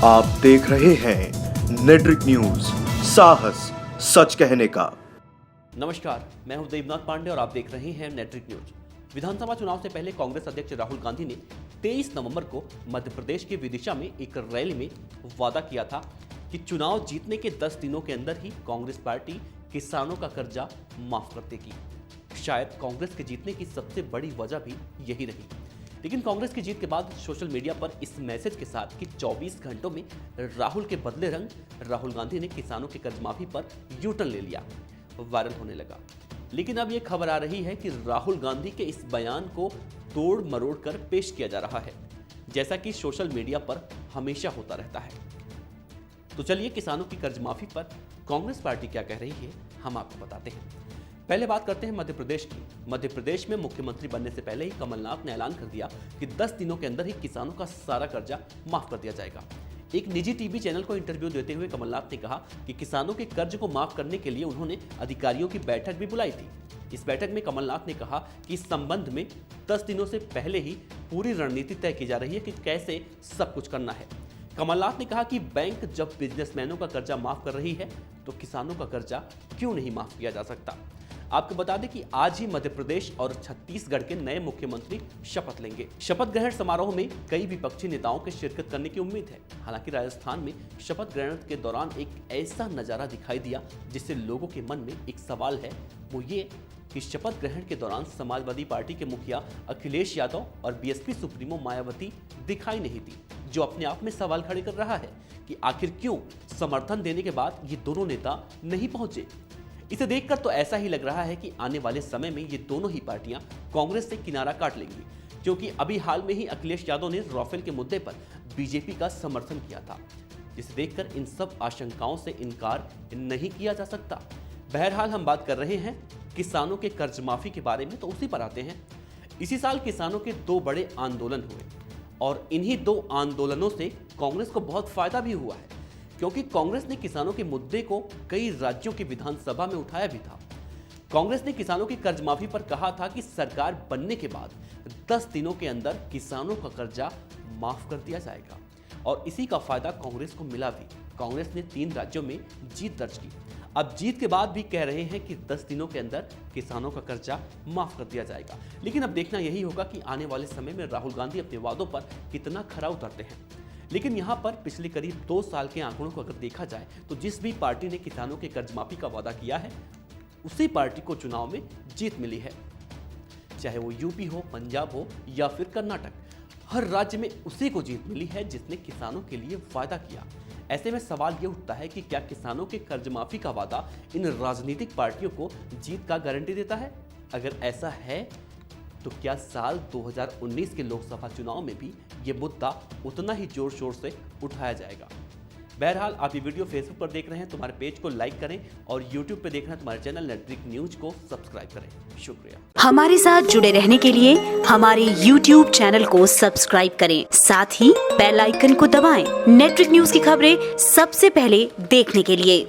आप देख रहे हैं नेट्रिक न्यूज, साहस सच कहने का। नमस्कार, मैं हूं देवनाथ पांडे और आप देख रहे हैं नेट्रिक न्यूज। विधानसभा चुनाव से पहले कांग्रेस अध्यक्ष राहुल गांधी ने 23 नवंबर को मध्य प्रदेश के विदिशा में एक रैली में वादा किया था कि चुनाव जीतने के 10 दिनों के अंदर ही कांग्रेस पार्टी किसानों का कर्जा माफ कर देगी। शायद कांग्रेस के जीतने की सबसे बड़ी वजह भी यही रही। लेकिन कांग्रेस की जीत के बाद सोशल मीडिया पर इस मैसेज के साथ कि 24 घंटों में राहुल के बदले रंग राहुल गांधी ने किसानों के कर्ज माफी पर यू टर्न ले लिया, वायरल होने लगा। लेकिन अब यह खबर आ रही है कि राहुल गांधी के इस बयान को तोड़ मरोड़ कर पेश किया जा रहा है, जैसा कि सोशल मीडिया पर हमेशा होता रहता है। तो चलिए किसानों की कर्ज माफी पर कांग्रेस पार्टी क्या कह रही है, हम आपको बताते हैं। पहले बात करते हैं मध्य प्रदेश की। मध्य प्रदेश में मुख्यमंत्री बनने से पहले ही कमलनाथ ने ऐलान कर दिया कि 10 दिनों के अंदर ही किसानों का सारा कर्जा माफ कर दिया जाएगा। एक निजी टीवी चैनल को इंटरव्यू देते हुए कमलनाथ ने कहा कि किसानों के कर्ज को माफ करने के लिए उन्होंने अधिकारियों की बैठक भी बुलाई थी। इस बैठक में कमलनाथ ने कहा कि इस संबंध में 10 दिनों से पहले ही पूरी रणनीति तय की जा रही है कि कैसे सब कुछ करना है। कमलनाथ ने कहा कि बैंक जब बिजनेसमैनों का कर्जा माफ कर रही है तो किसानों का कर्जा क्यों नहीं माफ किया जा सकता। आपको बता दें कि आज ही मध्य प्रदेश और छत्तीसगढ़ के नए मुख्यमंत्री शपथ लेंगे। शपथ ग्रहण समारोह में कई विपक्षी नेताओं के शिरकत करने की उम्मीद है। हालांकि राजस्थान में शपथ ग्रहण के दौरान एक ऐसा नजारा दिखाई दिया जिससे लोगों के मन में एक सवाल है, वो ये कि शपथ ग्रहण के दौरान समाजवादी पार्टी के मुखिया अखिलेश यादव और बीएसपी सुप्रीमो मायावती दिखाई नहीं दी, जो अपने आप में सवाल खड़े कर रहा है कि आखिर क्यों समर्थन देने के बाद ये दोनों नेता नहीं पहुंचे। इसे देखकर तो ऐसा ही लग रहा है कि आने वाले समय में ये दोनों ही पार्टियां कांग्रेस से किनारा काट लेंगी, क्योंकि अभी हाल में ही अखिलेश यादव ने राफेल के मुद्दे पर बीजेपी का समर्थन किया था, जिसे देखकर इन सब आशंकाओं से इनकार नहीं किया जा सकता। बहरहाल हम बात कर रहे हैं किसानों के कर्ज माफी के बारे में, तो उसी पर आते हैं। इसी साल किसानों के 2 बड़े आंदोलन हुए और इन्हीं 2 आंदोलनों से कांग्रेस को बहुत फायदा भी हुआ है, क्योंकि कांग्रेस ने किसानों के मुद्दे को कई राज्यों की विधानसभा में उठाया भी था। कांग्रेस ने किसानों की कर्ज माफी पर कहा था कि सरकार बनने के बाद 10 दिनों के अंदर किसानों का कर्जा माफ कर दिया जाएगा, और इसी का फायदा कांग्रेस को मिला भी। कांग्रेस ने 3 राज्यों में जीत दर्ज की। अब जीत के बाद भी कह रहे हैं कि 10 दिनों के अंदर किसानों का कर्जा माफ कर दिया जाएगा। लेकिन अब देखना यही होगा कि आने वाले समय में राहुल गांधी अपने वादों पर कितना खरा उतरते हैं। लेकिन यहाँ पर पिछले करीब 2 साल के आंकड़ों को अगर देखा जाए तो जिस भी पार्टी ने किसानों के कर्ज माफी का वादा किया है, उसी पार्टी को चुनाव में जीत मिली है। चाहे वो यूपी हो, पंजाब हो या फिर कर्नाटक, हर राज्य में उसी को जीत मिली है जिसने किसानों के लिए वादा किया। ऐसे में सवाल ये उठता है कि क्या किसानों के कर्ज माफी का वादा इन राजनीतिक पार्टियों को जीत का गारंटी देता है? अगर ऐसा है तो क्या साल 2019 के लोकसभा चुनाव में भी ये मुद्दा उतना ही जोर शोर से उठाया जाएगा? बहरहाल आप ये वीडियो फेसबुक पर देख रहे हैं तो हमारे पेज को लाइक करें, और यूट्यूब पे देख रहे हैं तो हमारे चैनल नेट्रिक न्यूज को सब्सक्राइब करें। शुक्रिया। हमारे साथ जुड़े रहने के लिए हमारे यूट्यूब चैनल को सब्सक्राइब करें, साथ ही बेल आइकन को दबाएं। नेट्रिक न्यूज की खबरें सबसे पहले देखने के लिए।